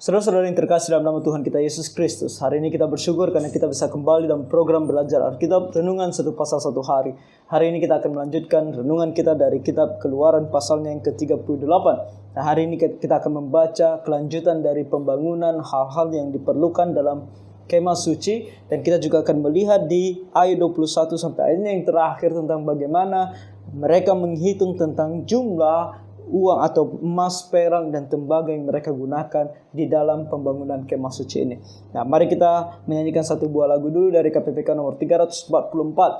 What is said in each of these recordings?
Saudara-saudara yang terkasih dalam nama Tuhan kita Yesus Kristus, hari ini kita bersyukur karena kita bisa kembali dalam program belajar Alkitab Renungan satu pasal satu hari. Hari ini kita akan melanjutkan renungan kita dari kitab Keluaran pasalnya yang ke-38. Nah, hari ini kita akan membaca kelanjutan dari pembangunan hal-hal yang diperlukan dalam kemah suci, dan kita juga akan melihat di ayat 21 sampai ayatnya yang terakhir tentang bagaimana mereka menghitung tentang jumlah uang atau emas, perak, dan tembaga yang mereka gunakan di dalam pembangunan kemah suci ini. Nah, mari kita menyanyikan satu buah lagu dulu dari KPPK nomor 344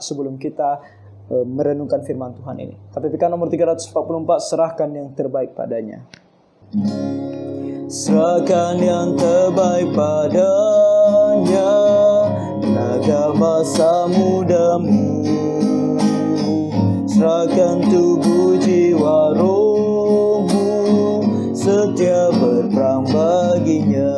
sebelum kita merenungkan firman Tuhan ini. KPPK nomor 344, serahkan yang terbaik padanya. Serahkan yang terbaik padanya, tenaga masa mudamu. Serahkan tubuh jiwa rohmu, setia berperang baginya.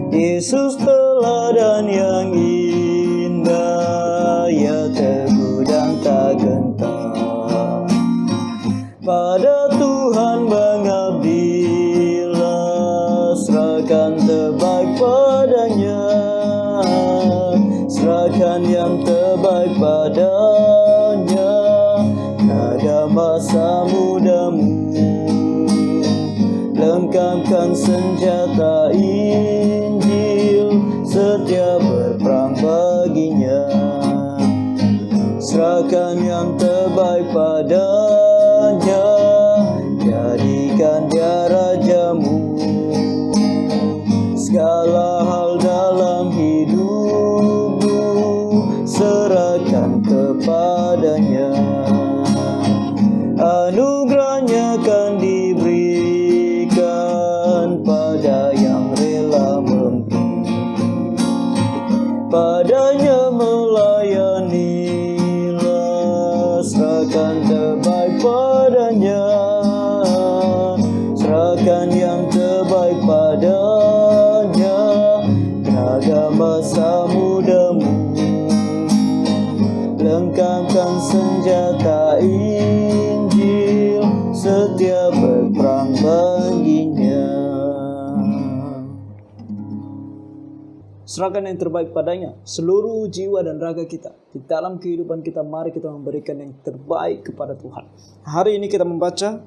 Yesus teladan yang indah, ya teguh dan tak gentar. Pada Tuhan mengabdilah, serahkan terbaik padanya. Serahkan yang terbaik padanya, tenaga masa mudamu. Lengkapkan senjata Injil, setia berperang baginya. Serahkan yang terbaik padanya, jadikan dia rajamu. Segala hal dalam hidupmu, serahkan kepadanya. Anugerahnya akan diberikan pada yang rela memberi. Padanya melayanilah, serahkan terbaik padanya. Serahkan yang terbaik padanya, tenaga masa mudamu. Lengkapkan senjata Injil, setia berperang baginya. Serahkan yang terbaik padanya, seluruh jiwa dan raga kita. Di dalam kehidupan kita, mari kita memberikan yang terbaik kepada Tuhan. Hari ini kita membaca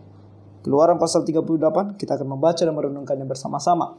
Keluaran pasal 38, kita akan membaca dan merenungkannya bersama-sama.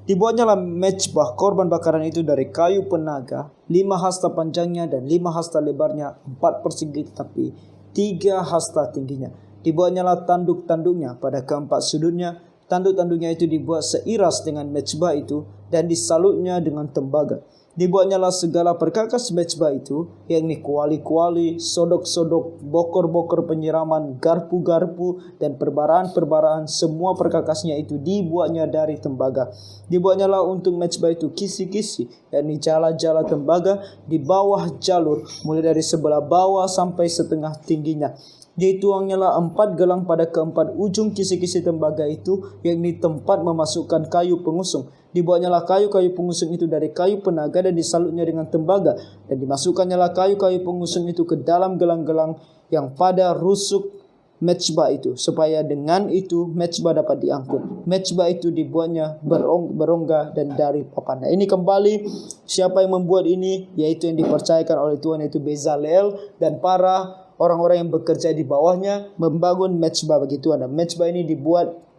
Dibuatnya lah mezbah korban bakaran itu dari kayu penaga, 5 hasta panjangnya dan 5 hasta lebarnya, 4 persegi tetapi 3 hasta tingginya. Dibuatnya lah tanduk-tanduknya pada keempat sudutnya. Tanduk-tanduknya itu dibuat seiras dengan mezbah itu dan disalutnya dengan tembaga. Dibuatnya lah segala perkakas mezbah itu, yakni kuali-kuali, sodok-sodok, bokor-bokor penyiraman, garpu-garpu, dan perbaraan-perbaraan. Semua perkakasnya itu dibuatnya dari tembaga. Dibuatnya lah untuk mezbah itu kisi-kisi, yakni jala-jala tembaga di bawah jalur, mulai dari sebelah bawah sampai setengah tingginya. Dituangnya lah 4 gelang pada keempat ujung kisi-kisi tembaga itu, yakni tempat memasukkan kayu pengusung. Dibuatnya lah kayu-kayu pengusung itu dari kayu penaga dan disalutnya dengan tembaga. Dan dimasukkannya lah kayu-kayu pengusung itu ke dalam gelang-gelang yang pada rusuk mezbah itu, supaya dengan itu mezbah dapat diangkut. Mezbah itu dibuatnya berongga dan dari papan. Nah, ini kembali siapa yang membuat ini, yaitu yang dipercayakan oleh Tuhan, yaitu Bezalel dan para orang-orang yang bekerja di bawahnya membangun mezbah bagi Tuhan. Dan mezbah ini dibuat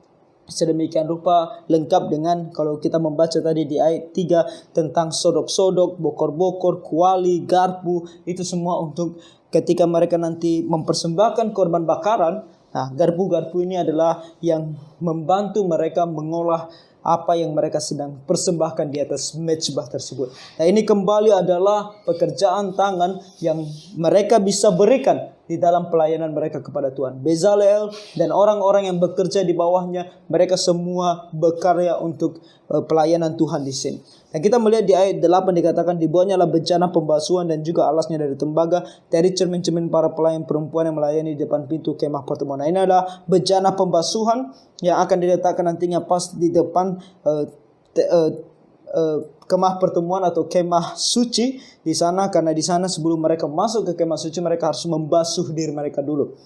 sedemikian rupa, lengkap dengan, kalau kita membaca tadi di ayat 3 tentang sodok-sodok, bokor-bokor, kuali, garpu, itu semua untuk ketika mereka nanti mempersembahkan korban bakaran. Nah, garpu-garpu ini adalah yang membantu mereka mengolah apa yang mereka sedang persembahkan di atas mezbah tersebut. Nah, ini kembali adalah pekerjaan tangan yang mereka bisa berikan di dalam pelayanan mereka kepada Tuhan. Bezalel dan orang-orang yang bekerja di bawahnya, mereka semua berkarya untuk pelayanan Tuhan di sini. Dan kita melihat di ayat 8 dikatakan dibuatnya lah bejana pembasuhan dan juga alasnya dari tembaga, dari cermin-cermin para pelayan perempuan yang melayani di depan pintu kemah pertemuan. Nah, ini adalah bejana pembasuhan yang akan diletakkan nantinya pas di depan kemah pertemuan atau kemah suci di sana, karena di sana sebelum mereka masuk ke kemah suci mereka harus membasuh diri mereka dulu.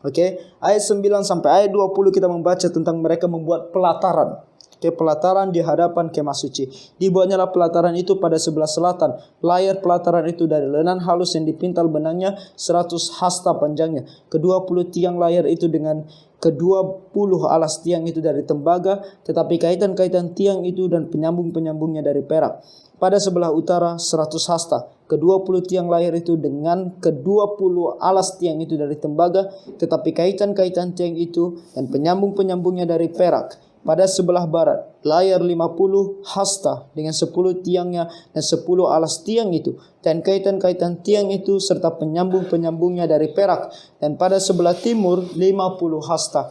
Oke, ayat 9 sampai ayat 20 kita membaca tentang mereka membuat pelataran. pelataran di hadapan kemah suci. Dibuatnyalah pelataran itu pada sebelah selatan. Layar pelataran itu dari lenan halus yang dipintal benangnya 100 hasta panjangnya. Ke-20 tiang layar itu dengan ke-20 alas tiang itu dari tembaga, tetapi kaitan-kaitan tiang itu dan penyambung-penyambungnya dari perak. Pada sebelah utara 100 hasta. Ke-20 tiang layar itu dengan ke-20 alas tiang itu dari tembaga, tetapi kaitan-kaitan tiang itu dan penyambung-penyambungnya dari perak. Pada sebelah barat, layar 50 hasta dengan 10 tiangnya dan 10 alas tiang itu, dan kaitan-kaitan tiang itu serta penyambung-penyambungnya dari perak. Dan pada sebelah timur 50 hasta,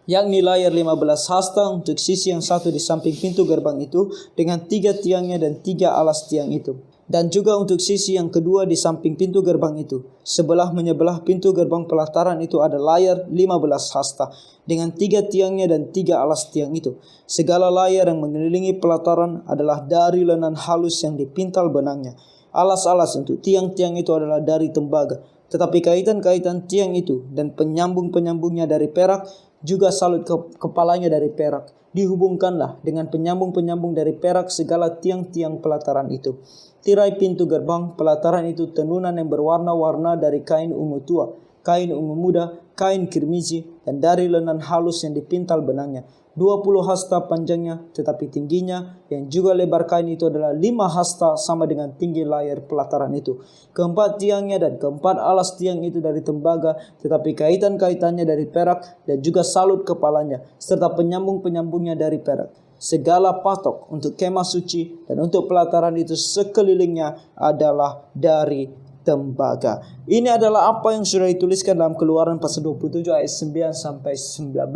yakni layar 15 hasta untuk sisi yang satu di samping pintu gerbang itu dengan 3 tiangnya dan 3 alas tiang itu. Dan juga untuk sisi yang kedua di samping pintu gerbang itu, sebelah menyebelah pintu gerbang pelataran itu ada layar 15 hasta dengan 3 tiangnya dan 3 alas tiang itu. Segala layar yang mengelilingi pelataran adalah dari lenan halus yang dipintal benangnya. Alas-alas untuk tiang-tiang itu adalah dari tembaga, tetapi kaitan-kaitan tiang itu dan penyambung-penyambungnya dari perak, juga salut kepalanya dari perak. Dihubungkanlah dengan penyambung-penyambung dari perak segala tiang-tiang pelataran itu. Tirai pintu gerbang pelataran itu tenunan yang berwarna-warna dari kain ungu tua, kain ungu muda, kain kirmizi, dan dari lenan halus yang dipintal benangnya. 20 hasta panjangnya, tetapi tingginya yang juga lebar kain itu adalah 5 hasta, sama dengan tinggi layar pelataran itu. Keempat tiangnya dan keempat alas tiang itu dari tembaga, tetapi kaitan-kaitannya dari perak, dan juga salut kepalanya serta penyambung-penyambungnya dari perak. Segala patok untuk kemah suci dan untuk pelataran itu sekelilingnya adalah dari tembaga. Ini adalah apa yang sudah dituliskan dalam Keluaran pasal 27 ayat 9 sampai 19.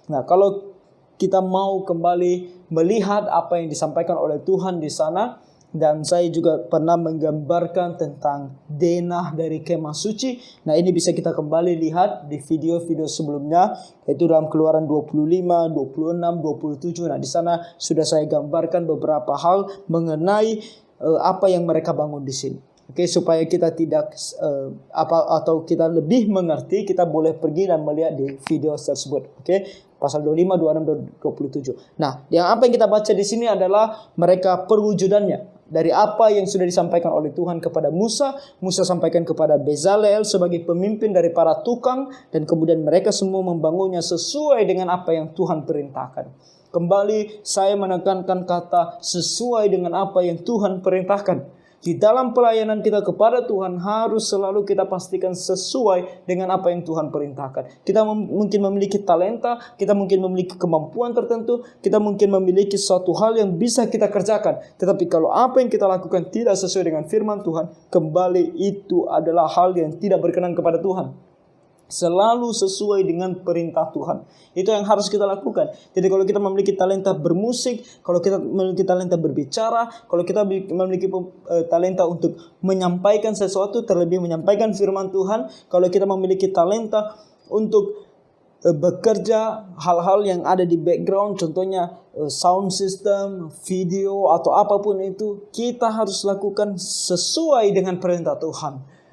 Nah, kalau kita mau kembali melihat apa yang disampaikan oleh Tuhan di sana, dan saya juga pernah menggambarkan tentang denah dari kemah suci. Nah, ini bisa kita kembali lihat di video-video sebelumnya, yaitu dalam Keluaran 25, 26, 27. Nah, di sana sudah saya gambarkan beberapa hal mengenai apa yang mereka bangun di sini. Oke, supaya kita tidak atau kita lebih mengerti, kita boleh pergi dan melihat di video tersebut. Oke, pasal 25, 26, 27. Nah, yang apa yang kita baca di sini adalah mereka perwujudannya dari apa yang sudah disampaikan oleh Tuhan kepada Musa. Musa sampaikan kepada Bezalel sebagai pemimpin dari para tukang, dan kemudian mereka semua membangunnya sesuai dengan apa yang Tuhan perintahkan. Kembali saya menekankan kata sesuai dengan apa yang Tuhan perintahkan. Di dalam pelayanan kita kepada Tuhan harus selalu kita pastikan sesuai dengan apa yang Tuhan perintahkan. Kita mungkin memiliki talenta, kita mungkin memiliki kemampuan tertentu, kita mungkin memiliki suatu hal yang bisa kita kerjakan. Tetapi kalau apa yang kita lakukan tidak sesuai dengan firman Tuhan, kembali itu adalah hal yang tidak berkenan kepada Tuhan. Selalu sesuai dengan perintah Tuhan. Itu yang harus kita lakukan. Jadi kalau kita memiliki talenta bermusik, kalau kita memiliki talenta berbicara, kalau kita memiliki talenta untuk menyampaikan sesuatu, terlebih menyampaikan firman Tuhan, kalau kita memiliki talenta untuk bekerja hal-hal yang ada di background, contohnya sound system, video, atau apapun itu, kita harus lakukan sesuai dengan perintah Tuhan.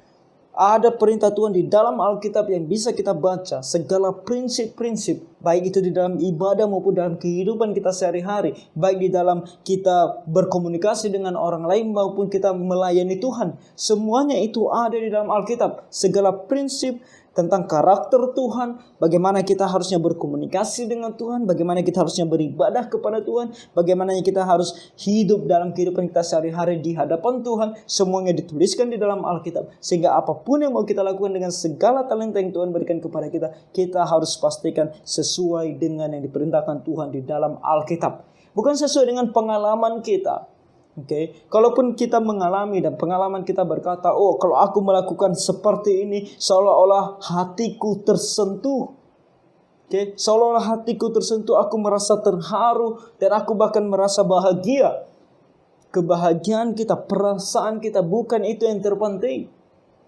Ada perintah Tuhan di dalam Alkitab yang bisa kita baca. Segala prinsip-prinsip, baik itu di dalam ibadah maupun dalam kehidupan kita sehari-hari, baik di dalam kita berkomunikasi dengan orang lain maupun kita melayani Tuhan, semuanya itu ada di dalam Alkitab. Segala prinsip tentang karakter Tuhan, bagaimana kita harusnya berkomunikasi dengan Tuhan, bagaimana kita harusnya beribadah kepada Tuhan, bagaimana kita harus hidup dalam kehidupan kita sehari-hari di hadapan Tuhan, semuanya dituliskan di dalam Alkitab. Sehingga apapun yang mau kita lakukan dengan segala talenta yang Tuhan berikan kepada kita, kita harus pastikan sesuai dengan yang diperintahkan Tuhan di dalam Alkitab. Bukan sesuai dengan pengalaman kita. Oke, kalaupun kita mengalami dan pengalaman kita berkata, oh kalau aku melakukan seperti ini seolah-olah hatiku tersentuh. Oke, seolah-olah hatiku tersentuh, aku merasa terharu dan aku bahkan merasa bahagia. Kebahagiaan kita, perasaan kita bukan itu yang terpenting.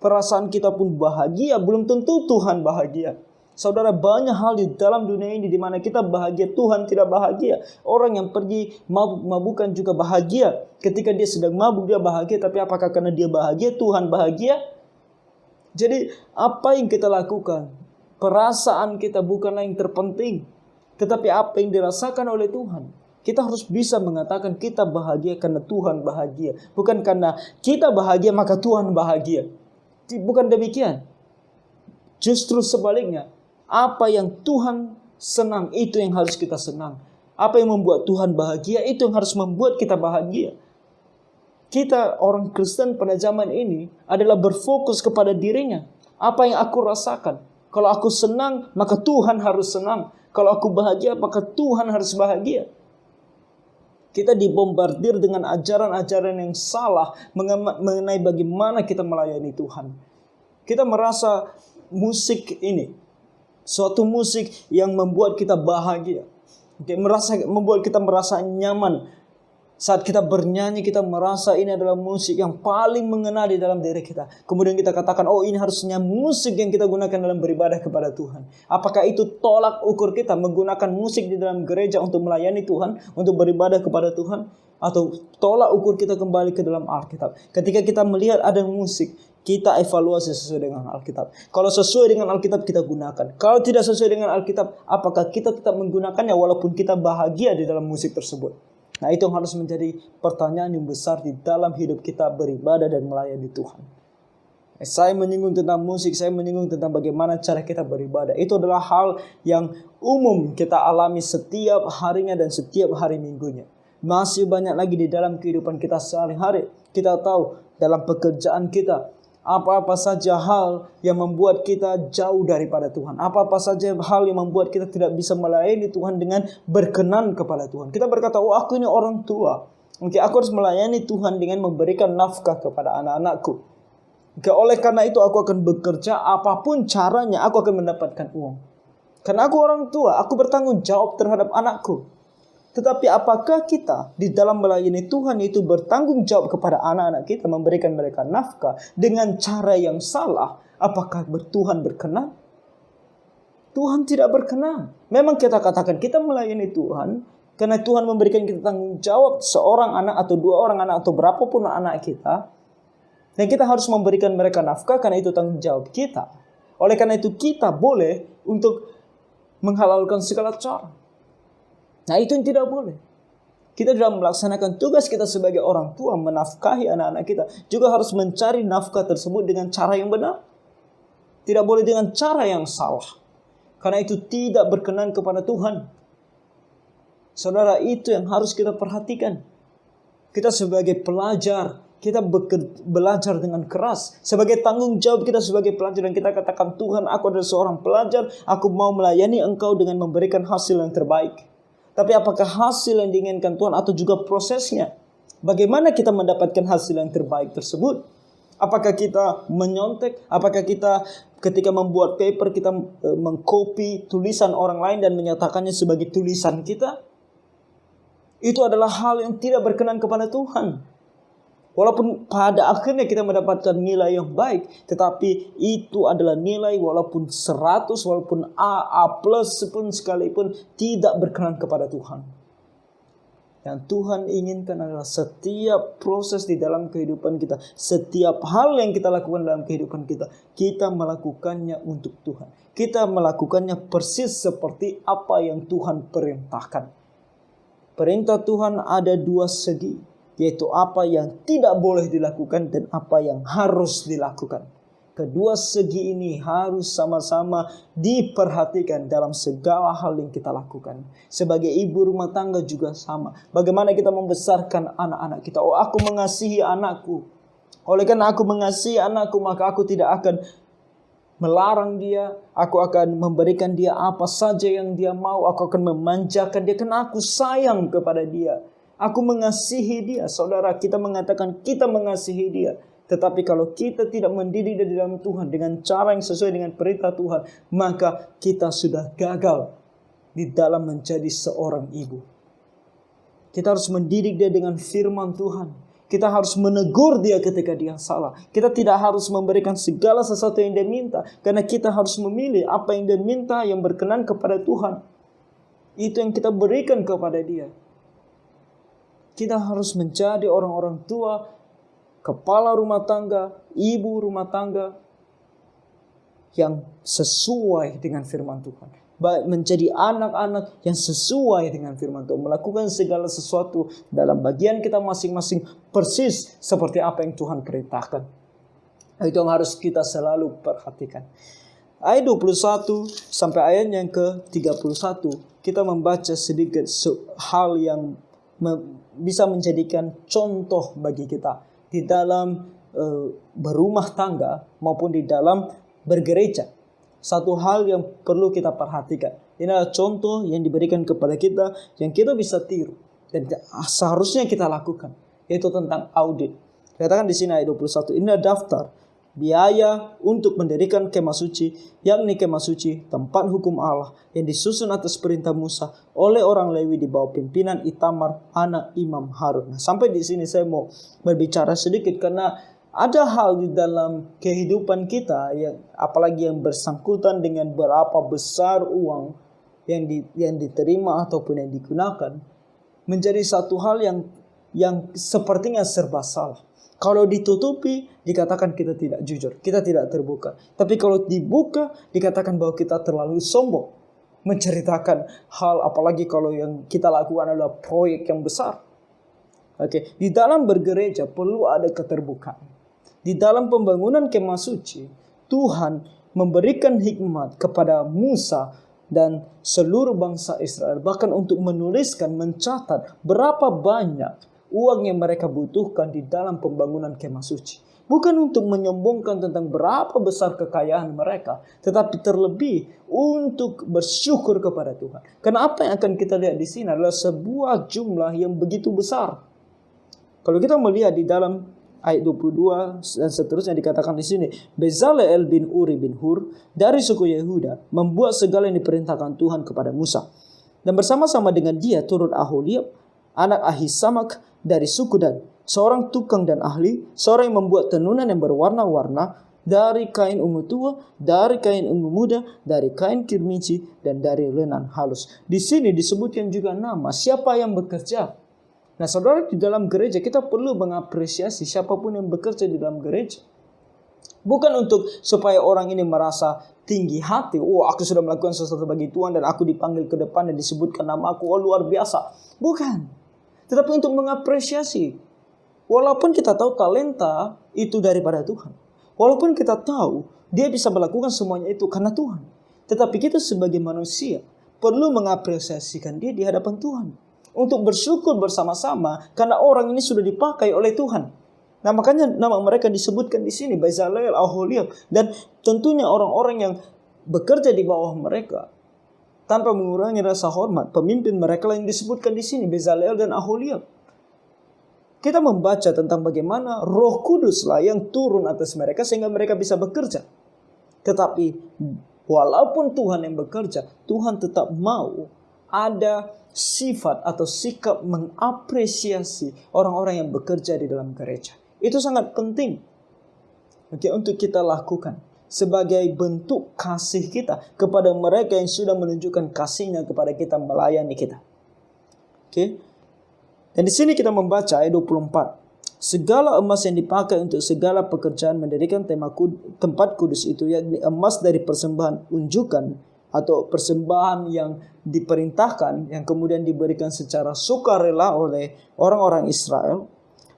Perasaan kita pun bahagia, belum tentu Tuhan bahagia. Saudara, banyak hal di dalam dunia ini di mana kita bahagia, Tuhan tidak bahagia. Orang yang pergi mabuk-mabukan juga bahagia. Ketika dia sedang mabuk dia bahagia, tapi apakah karena dia bahagia Tuhan bahagia? Jadi apa yang kita lakukan, perasaan kita bukanlah yang terpenting, tetapi apa yang dirasakan oleh Tuhan. Kita harus bisa mengatakan kita bahagia karena Tuhan bahagia. Bukan karena kita bahagia maka Tuhan bahagia. Bukan demikian. Justru sebaliknya. Apa yang Tuhan senang, itu yang harus kita senang. Apa yang membuat Tuhan bahagia, itu yang harus membuat kita bahagia. Kita orang Kristen pada zaman ini adalah berfokus kepada dirinya. Apa yang aku rasakan. Kalau aku senang, maka Tuhan harus senang. Kalau aku bahagia, maka Tuhan harus bahagia. Kita dibombardir dengan ajaran-ajaran yang salah mengenai bagaimana kita melayani Tuhan. Kita merasa musik ini suatu musik yang membuat kita bahagia. Membuat kita merasa nyaman. Saat kita bernyanyi, kita merasa ini adalah musik yang paling mengena di dalam diri kita. Kemudian kita katakan, oh ini harusnya musik yang kita gunakan dalam beribadah kepada Tuhan. Apakah itu tolak ukur kita menggunakan musik di dalam gereja untuk melayani Tuhan, untuk beribadah kepada Tuhan? Atau tolak ukur kita kembali ke dalam Alkitab? Ketika kita melihat ada musik, kita evaluasi sesuai dengan Alkitab. Kalau sesuai dengan Alkitab, kita gunakan. Kalau tidak sesuai dengan Alkitab, apakah kita tetap menggunakannya walaupun kita bahagia di dalam musik tersebut? Nah, itu yang harus menjadi pertanyaan yang besar di dalam hidup kita beribadah dan melayani Tuhan. Saya menyinggung tentang musik, saya menyinggung tentang bagaimana cara kita beribadah. Itu adalah hal yang umum kita alami setiap harinya dan setiap hari minggunya. Masih banyak lagi di dalam kehidupan kita sehari-hari. Kita tahu dalam pekerjaan kita, apa-apa saja hal yang membuat kita jauh daripada Tuhan. Apa-apa saja hal yang membuat kita tidak bisa melayani Tuhan dengan berkenan kepada Tuhan. Kita berkata, oh aku ini orang tua. Oke, aku harus melayani Tuhan dengan memberikan nafkah kepada anak-anakku. Oke, oleh karena itu aku akan bekerja apapun caranya, aku akan mendapatkan uang. Karena aku orang tua, aku bertanggung jawab terhadap anakku. Tetapi apakah kita di dalam melayani Tuhan itu bertanggung jawab kepada anak-anak kita, memberikan mereka nafkah dengan cara yang salah? Apakah Tuhan berkenan? Tuhan tidak berkenan. Memang kita katakan kita melayani Tuhan karena Tuhan memberikan kita tanggung jawab seorang anak atau dua orang anak atau berapapun anak kita. Dan kita harus memberikan mereka nafkah karena itu tanggung jawab kita. Oleh karena itu kita boleh untuk menghalalkan segala cara. Nah, itu yang tidak boleh. Kita dalam melaksanakan tugas kita sebagai orang tua, menafkahi anak-anak kita, juga harus mencari nafkah tersebut dengan cara yang benar. Tidak boleh dengan cara yang salah. Karena itu tidak berkenan kepada Tuhan. Saudara, itu yang harus kita perhatikan. Kita sebagai pelajar, kita belajar dengan keras. Sebagai tanggung jawab kita sebagai pelajar, dan kita katakan, Tuhan, aku adalah seorang pelajar, aku mau melayani Engkau dengan memberikan hasil yang terbaik. Tapi apakah hasil yang diinginkan Tuhan atau juga prosesnya? Bagaimana kita mendapatkan hasil yang terbaik tersebut? Apakah kita menyontek? Apakah kita ketika membuat paper kita mengcopy tulisan orang lain dan menyatakannya sebagai tulisan kita? Itu adalah hal yang tidak berkenan kepada Tuhan. Walaupun pada akhirnya kita mendapatkan nilai yang baik, tetapi itu adalah nilai walaupun 100, walaupun A plus pun sekalipun tidak berkenan kepada Tuhan. Yang Tuhan inginkan adalah setiap proses di dalam kehidupan kita, setiap hal yang kita lakukan dalam kehidupan kita, kita melakukannya untuk Tuhan. Kita melakukannya persis seperti apa yang Tuhan perintahkan. Perintah Tuhan ada dua segi, yaitu apa yang tidak boleh dilakukan dan apa yang harus dilakukan. Kedua segi ini harus sama-sama diperhatikan dalam segala hal yang kita lakukan. Sebagai ibu rumah tangga juga sama. Bagaimana kita membesarkan anak-anak kita. Oh, aku mengasihi anakku. Oleh karena aku mengasihi anakku, maka aku tidak akan melarang dia. Aku akan memberikan dia apa saja yang dia mau. Aku akan memanjakan dia karena aku sayang kepada dia. Aku mengasihi dia. Saudara, kita mengatakan kita mengasihi dia. Tetapi kalau kita tidak mendidik dia di dalam Tuhan dengan cara yang sesuai dengan perintah Tuhan, maka kita sudah gagal di dalam menjadi seorang ibu. Kita harus mendidik dia dengan firman Tuhan. Kita harus menegur dia ketika dia salah. Kita tidak harus memberikan segala sesuatu yang dia minta, karena kita harus memilih apa yang dia minta yang berkenan kepada Tuhan. Itu yang kita berikan kepada dia. Kita harus menjadi orang-orang tua, kepala rumah tangga, ibu rumah tangga yang sesuai dengan firman Tuhan. menjadi anak-anak yang sesuai dengan firman Tuhan, melakukan segala sesuatu dalam bagian kita masing-masing persis seperti apa yang Tuhan perintahkan. Itu yang harus kita selalu perhatikan. Ayat 21 sampai ayat yang ke-31 kita membaca sedikit hal yang bisa menjadikan contoh bagi kita di dalam berumah tangga maupun di dalam bergereja. Satu hal yang perlu kita perhatikan. Ini adalah contoh yang diberikan kepada kita yang kita bisa tiru dan seharusnya kita lakukan, yaitu tentang audit. Katakan di sini ayat 21, ini adalah daftar biaya untuk mendirikan kemah suci, yakni kemah suci tempat hukum Allah yang disusun atas perintah Musa oleh orang Lewi di bawah pimpinan Itamar anak Imam Harun. Nah, sampai di sini saya mau berbicara sedikit karena ada hal di dalam kehidupan kita yang apalagi yang bersangkutan dengan berapa besar uang yang diterima ataupun yang digunakan menjadi satu hal yang sepertinya serba salah. Kalau ditutupi, dikatakan kita tidak jujur, kita tidak terbuka. Tapi kalau dibuka, dikatakan bahwa kita terlalu sombong. Menceritakan hal, apalagi kalau yang kita lakukan adalah proyek yang besar. Oke, di dalam bergereja perlu ada keterbukaan. Di dalam pembangunan kemah suci, Tuhan memberikan hikmat kepada Musa dan seluruh bangsa Israel. Bahkan untuk menuliskan, mencatat berapa banyak uang yang mereka butuhkan di dalam pembangunan kemah suci. Bukan untuk menyombongkan tentang berapa besar kekayaan mereka, tetapi terlebih untuk bersyukur kepada Tuhan. Karena apa yang akan kita lihat di sini adalah sebuah jumlah yang begitu besar. Kalau kita melihat di dalam ayat 22 dan seterusnya dikatakan di sini, Bezaleel bin Uri bin Hur dari suku Yehuda membuat segala yang diperintahkan Tuhan kepada Musa. Dan bersama-sama dengan dia turun Aholiab, anak Ahisamak dari suku Dan, seorang tukang dan ahli, seorang yang membuat tenunan yang berwarna-warna dari kain ungu tua, dari kain ungu muda, dari kain kirmizi, dan dari lenan halus. Di sini disebutkan juga nama siapa yang bekerja. Nah, saudara, di dalam gereja kita perlu mengapresiasi siapapun yang bekerja di dalam gereja. Bukan untuk supaya orang ini merasa tinggi hati. Oh, aku sudah melakukan sesuatu bagi Tuhan dan aku dipanggil ke depan dan disebutkan nama aku. Oh, luar biasa. Bukan. Tetapi untuk mengapresiasi. Walaupun kita tahu talenta itu daripada Tuhan. Walaupun kita tahu dia bisa melakukan semuanya itu karena Tuhan. Tetapi kita sebagai manusia perlu mengapresiasikan dia di hadapan Tuhan. Untuk bersyukur bersama-sama karena orang ini sudah dipakai oleh Tuhan. Nah, makanya nama mereka disebutkan di sini, Bezaleel, Aholiab. Dan tentunya orang-orang yang bekerja di bawah mereka tanpa mengurangi rasa hormat, pemimpin mereka yang disebutkan di sini, Bezaleel dan Aholiab. Kita membaca tentang bagaimana Roh Kudus lah yang turun atas mereka sehingga mereka bisa bekerja. Tetapi walaupun Tuhan yang bekerja, Tuhan tetap mau ada sifat atau sikap mengapresiasi orang-orang yang bekerja di dalam gereja. Itu sangat penting untuk kita lakukan. Sebagai bentuk kasih kita kepada mereka yang sudah menunjukkan kasihnya kepada kita, melayani kita. Oke. Dan di sini kita membaca ayat 24. Segala emas yang dipakai untuk segala pekerjaan mendirikan tempat kudus itu, yakni emas dari persembahan unjukan atau persembahan yang diperintahkan, yang kemudian diberikan secara sukarela oleh orang-orang Israel,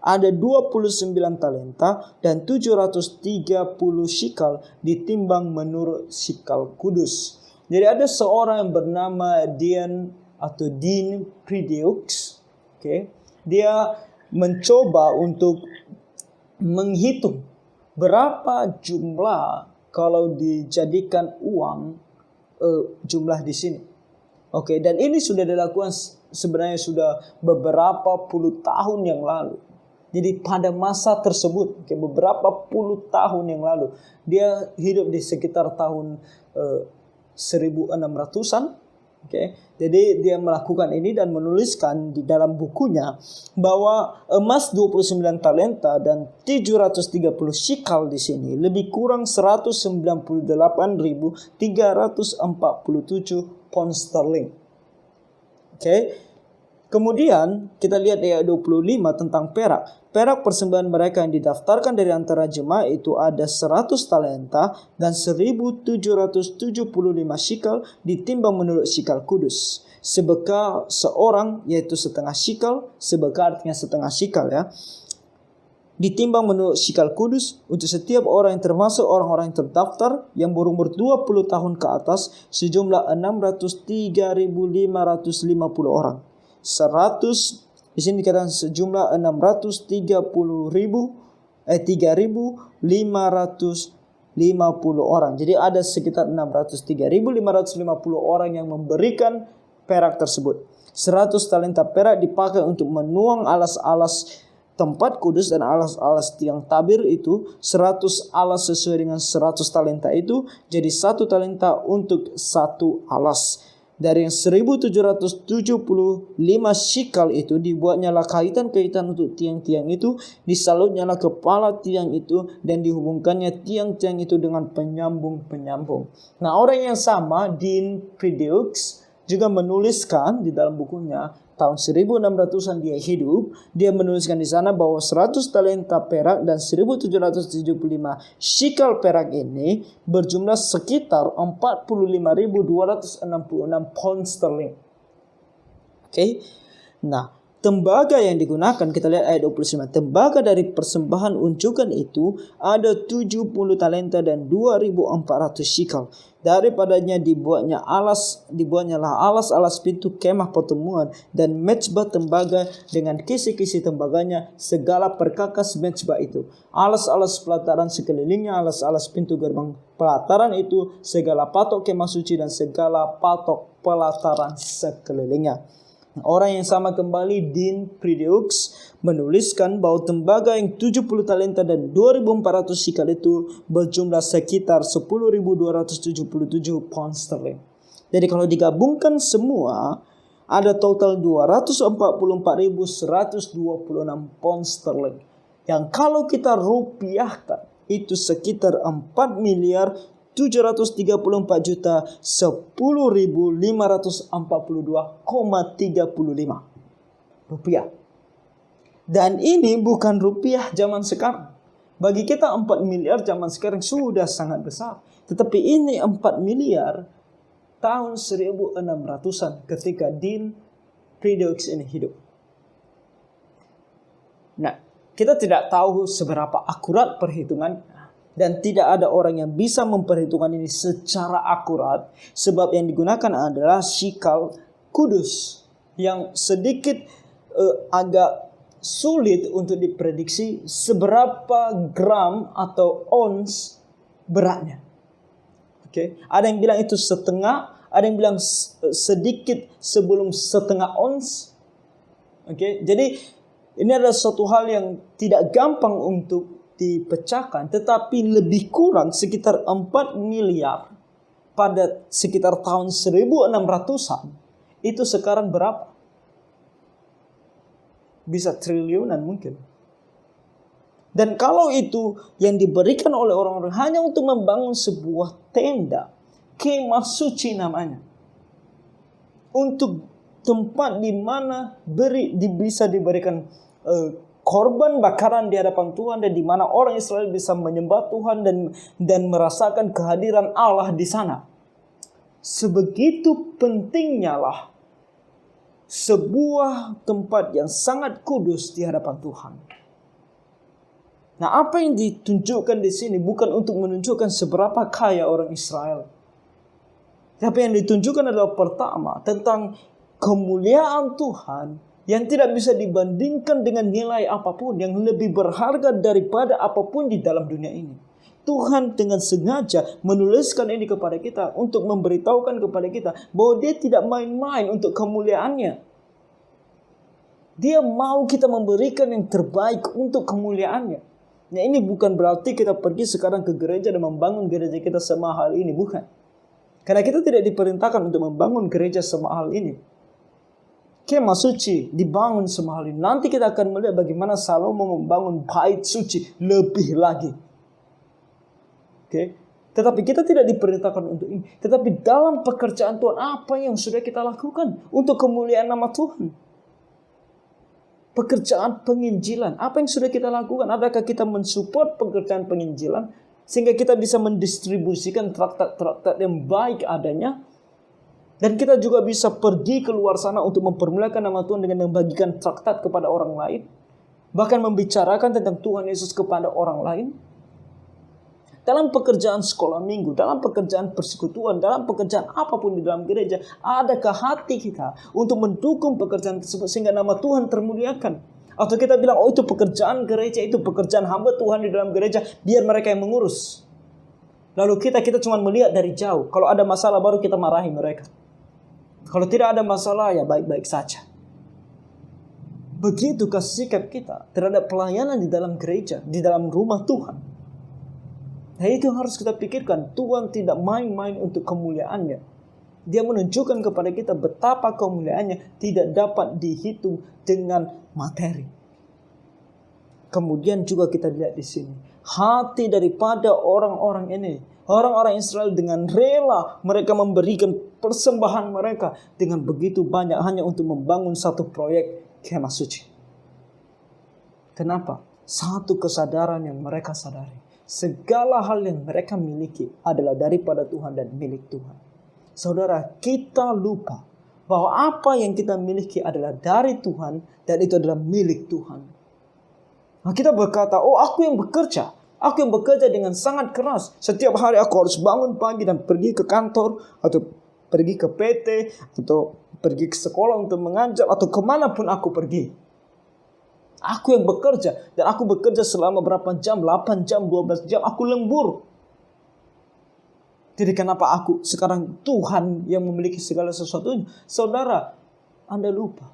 ada 29 talenta dan 730 shikal ditimbang menurut shikal kudus. Jadi ada seorang yang bernama Dean Prideaux. Dia mencoba untuk menghitung berapa jumlah kalau dijadikan uang jumlah di sini. Dan ini sudah dilakukan sebenarnya sudah beberapa puluh tahun yang lalu. Jadi pada masa tersebut, beberapa puluh tahun yang lalu, dia hidup di sekitar tahun 1600-an. Jadi dia melakukan ini dan menuliskan di dalam bukunya bahwa emas 29 talenta dan 730 shikal di sini lebih kurang 198.347 pound sterling. Kemudian kita lihat ayat 25 tentang perak. perak persembahan mereka yang didaftarkan dari antara jemaah itu ada 100 talenta dan 1775 shikal ditimbang menurut shikal kudus. Sebekal seorang yaitu setengah shikal, sebekal artinya setengah shikal ya. Ditimbang menurut shikal kudus untuk setiap orang yang termasuk orang-orang yang terdaftar yang berumur 20 tahun ke atas sejumlah 603.550 orang. 100 di sini dikatakan sejumlah 3.550 orang. Jadi ada sekitar 603.550 orang yang memberikan perak tersebut. 100 talenta perak dipakai untuk menuang alas-alas tempat kudus dan alas-alas tiang tabir itu. 100 alas sesuai dengan 100 talenta itu jadi 1 talenta untuk 1 alas. Dari yang 1775 shikal itu dibuatnyalah kaitan-kaitan untuk tiang-tiang itu, disalutnyalah kepala tiang itu dan dihubungkannya tiang-tiang itu dengan penyambung-penyambung. Nah, orang yang sama, Dean Predeux, juga menuliskan di dalam bukunya tahun 1600-an dia hidup, dia menuliskan di sana bahwa 100 talenta perak dan 1775 shikal perak ini berjumlah sekitar 45.266 pound sterling. Oke. Nah, tembaga yang digunakan, kita lihat ayat 29. Tembaga dari persembahan unjukan itu ada 70 talenta dan 2.400 shikal. Daripadanya dibuatnyalah alas-alas pintu kemah pertemuan dan mezbah tembaga dengan kisi-kisi tembaganya, segala perkakas mezbah itu, alas-alas pelataran sekelilingnya, alas-alas pintu gerbang pelataran itu, segala patok kemah suci dan segala patok pelataran sekelilingnya. Orang yang sama kembali, Dean Predeux, menuliskan bahwa tembaga yang 70 talenta dan 2.400 shikal itu berjumlah sekitar 10.277 pound sterling. Jadi kalau digabungkan semua ada total 244.126 pound sterling. Yang kalau kita rupiahkan itu sekitar 4.710.542,35 rupiah. Dan ini bukan rupiah zaman sekarang. Bagi kita 4 miliar zaman sekarang sudah sangat besar. Tetapi ini 4 miliar tahun 1600-an ketika Dean Predeux ini hidup. Nah, kita tidak tahu seberapa akurat perhitungan. Dan tidak ada orang yang bisa memperhitungkan ini secara akurat. Sebab yang digunakan adalah shikal kudus. Yang sedikit agak sulit untuk diprediksi seberapa gram atau ons beratnya. Oke, ada yang bilang itu setengah, ada yang bilang sedikit sebelum setengah ons. Oke, jadi ini adalah suatu hal yang tidak gampang untuk dipecahkan, tetapi lebih kurang sekitar 4 miliar pada sekitar tahun 1600-an. Itu sekarang berapa? Bisa triliunan mungkin. Dan kalau itu yang diberikan oleh orang-orang hanya untuk membangun sebuah tenda, kemah suci namanya, untuk tempat di mana bisa diberikan korban bakaran di hadapan Tuhan, dan di mana orang Israel bisa menyembah Tuhan dan merasakan kehadiran Allah di sana. Sebegitu pentingnya lah sebuah tempat yang sangat kudus di hadapan Tuhan. Nah, apa yang ditunjukkan di sini bukan untuk menunjukkan seberapa kaya orang Israel. Tapi yang ditunjukkan adalah pertama tentang kemuliaan Tuhan yang tidak bisa dibandingkan dengan nilai apapun, yang lebih berharga daripada apapun di dalam dunia ini. Tuhan dengan sengaja menuliskan ini kepada kita untuk memberitahukan kepada kita bahwa Dia tidak main-main untuk kemuliaannya. Dia mau kita memberikan yang terbaik untuk kemuliaannya. Nah, ini bukan berarti kita pergi sekarang ke gereja dan membangun gereja kita semahal ini, bukan. Karena kita tidak diperintahkan untuk membangun gereja semahal ini. Kemah suci dibangun semahal ini. Nanti kita akan melihat bagaimana Salomo membangun bait suci lebih lagi. Oke. Tetapi kita tidak diperintahkan untuk ini. Tetapi dalam pekerjaan Tuhan, apa yang sudah kita lakukan untuk kemuliaan nama Tuhan? Pekerjaan penginjilan. Apa yang sudah kita lakukan? Adakah kita mensupport pekerjaan penginjilan sehingga kita bisa mendistribusikan traktat-traktat yang baik adanya? Dan kita juga bisa pergi keluar sana untuk mempermuliakan nama Tuhan dengan membagikan traktat kepada orang lain. Bahkan membicarakan tentang Tuhan Yesus kepada orang lain. Dalam pekerjaan sekolah minggu, dalam pekerjaan persekutuan, dalam pekerjaan apapun di dalam gereja, adakah hati kita untuk mendukung pekerjaan tersebut sehingga nama Tuhan termuliakan? Atau kita bilang, oh itu pekerjaan gereja, itu pekerjaan hamba Tuhan di dalam gereja, biar mereka yang mengurus. Lalu kita cuma melihat dari jauh. Kalau ada masalah baru kita marahi mereka. Kalau tidak ada masalah ya baik-baik saja. Begitukah sikap kita terhadap pelayanan di dalam gereja, di dalam rumah Tuhan? Nah itu harus kita pikirkan. Tuhan tidak main-main untuk kemuliaannya. Dia menunjukkan kepada kita betapa kemuliaannya tidak dapat dihitung dengan materi. Kemudian juga kita lihat di sini. Hati daripada orang-orang ini. Orang-orang Israel dengan rela mereka memberikan persembahan mereka dengan begitu banyak hanya untuk membangun satu proyek kemah suci. Kenapa? Satu kesadaran yang mereka sadari. Segala hal yang mereka miliki adalah daripada Tuhan dan milik Tuhan. Saudara, kita lupa bahwa apa yang kita miliki adalah dari Tuhan dan itu adalah milik Tuhan. Nah, kita berkata, oh aku yang bekerja. Aku yang bekerja dengan sangat keras. Setiap hari aku harus bangun pagi dan pergi ke kantor atau pergi ke PT atau pergi ke sekolah untuk mengajar atau kemanapun aku pergi. Aku yang bekerja. Dan aku bekerja selama berapa jam? 8 jam, 12 jam. Aku lembur. Jadi kenapa aku sekarang Tuhan yang memiliki segala sesuatunya? Saudara, Anda lupa.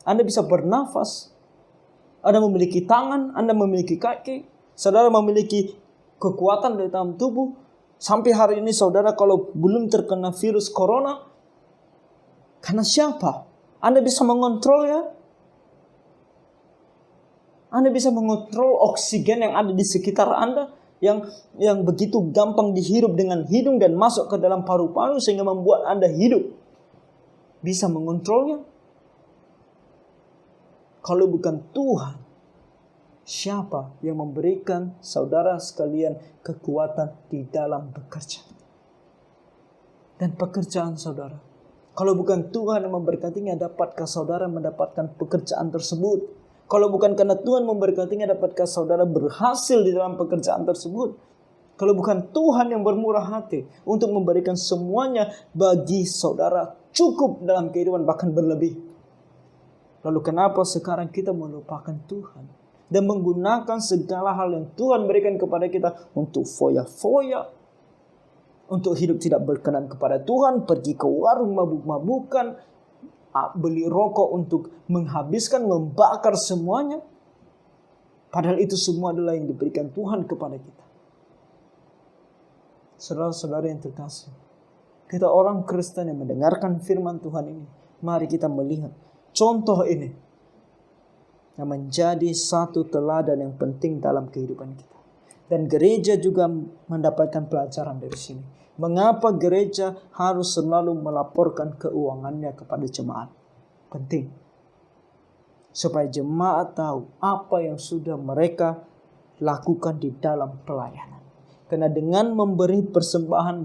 Anda bisa bernafas. Anda memiliki tangan. Anda memiliki kaki. Saudara memiliki kekuatan di dalam tubuh. Sampai hari ini saudara kalau belum terkena virus corona. Karena siapa? Anda bisa mengontrolnya. Anda bisa mengontrol oksigen yang ada di sekitar Anda yang begitu gampang dihirup dengan hidung dan masuk ke dalam paru-paru sehingga membuat Anda hidup. Bisa mengontrolnya. Kalau bukan Tuhan, siapa yang memberikan saudara sekalian kekuatan di dalam bekerja? Dan pekerjaan saudara. Kalau bukan Tuhan yang memberkatinya, dapatkah saudara mendapatkan pekerjaan tersebut? Kalau bukan karena Tuhan memberkatinya, dapatkah saudara berhasil di dalam pekerjaan tersebut? Kalau bukan Tuhan yang bermurah hati untuk memberikan semuanya bagi saudara cukup dalam kehidupan bahkan berlebih. Lalu kenapa sekarang kita melupakan Tuhan dan menggunakan segala hal yang Tuhan berikan kepada kita untuk foya-foya, untuk hidup tidak berkenan kepada Tuhan, pergi ke warung mabuk-mabukan, beli rokok untuk menghabiskan, membakar semuanya. Padahal itu semua adalah yang diberikan Tuhan kepada kita. Saudara-saudara yang terkasih, kita orang Kristen yang mendengarkan firman Tuhan ini, mari kita melihat contoh ini yang menjadi satu teladan yang penting dalam kehidupan kita. Dan gereja juga mendapatkan pelajaran dari sini. Mengapa gereja harus selalu melaporkan keuangannya kepada jemaat? Penting. Supaya jemaat tahu apa yang sudah mereka lakukan di dalam pelayanan. Karena dengan memberi persembahan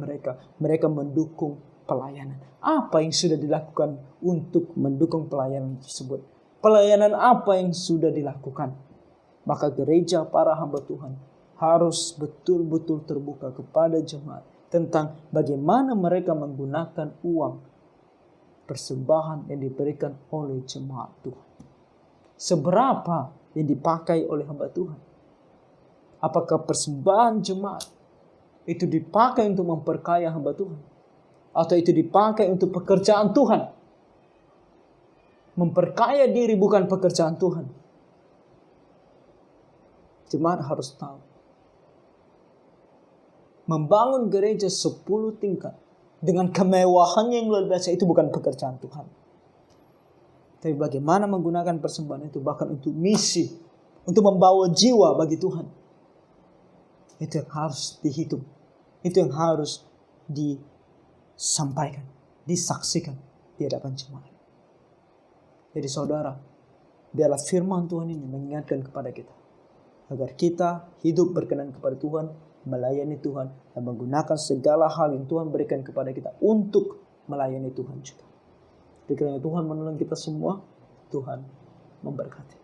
mereka mendukung pelayanan. Apa yang sudah dilakukan untuk mendukung pelayanan tersebut? Pelayanan apa yang sudah dilakukan? Maka gereja para hamba Tuhan harus betul-betul terbuka kepada jemaat tentang bagaimana mereka menggunakan uang persembahan yang diberikan oleh jemaat Tuhan. Seberapa yang dipakai oleh hamba Tuhan? Apakah persembahan jemaat itu dipakai untuk memperkaya hamba Tuhan? Atau itu dipakai untuk pekerjaan Tuhan? Memperkaya diri bukan pekerjaan Tuhan. Jemaat harus tahu. Membangun gereja 10 tingkat dengan kemewahannya yang luar biasa itu bukan pekerjaan Tuhan. Tapi bagaimana menggunakan persembahan itu bahkan untuk misi, untuk membawa jiwa bagi Tuhan. Itu yang harus dihitung. Itu yang harus disampaikan, disaksikan di hadapan jemaat. Jadi saudara, biarlah firman Tuhan ini mengingatkan kepada kita, agar kita hidup berkenan kepada Tuhan, melayani Tuhan, dan menggunakan segala hal yang Tuhan berikan kepada kita untuk melayani Tuhan juga. Kiranya Tuhan menolong kita semua. Tuhan memberkati.